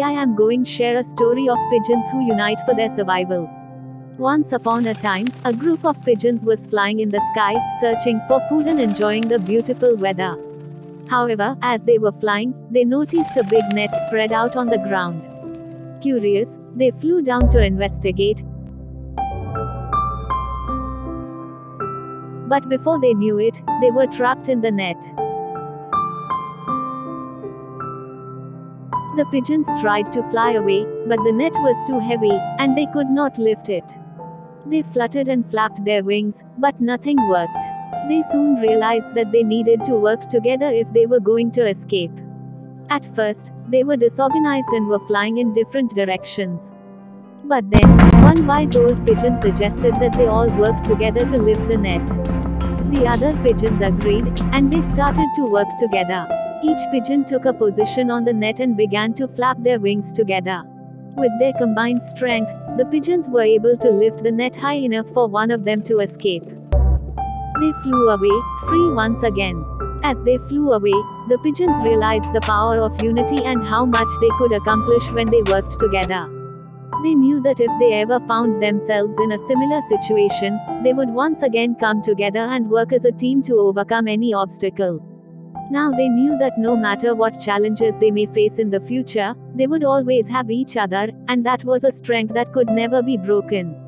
Today I am going to share a story of pigeons who unite for their survival. Once upon a time, a group of pigeons was flying in the sky, searching for food and enjoying the beautiful weather. However, as they were flying, they noticed a big net spread out on the ground. Curious, they flew down to investigate. But before they knew it, they were trapped in the net. The pigeons tried to fly away, but the net was too heavy, and they could not lift it. They fluttered and flapped their wings, but nothing worked. They soon realized that they needed to work together if they were going to escape. At first, they were disorganized and were flying in different directions. But then, one wise old pigeon suggested that they all work together to lift the net. The other pigeons agreed, and they started to work together. Each pigeon took a position on the net and began to flap their wings together. With their combined strength, the pigeons were able to lift the net high enough for one of them to escape. They flew away, free once again. As they flew away, the pigeons realized the power of unity and how much they could accomplish when they worked together. They knew that if they ever found themselves in a similar situation, they would once again come together and work as a team to overcome any obstacle. Now they knew that no matter what challenges they may face in the future, they would always have each other, and that was a strength that could never be broken.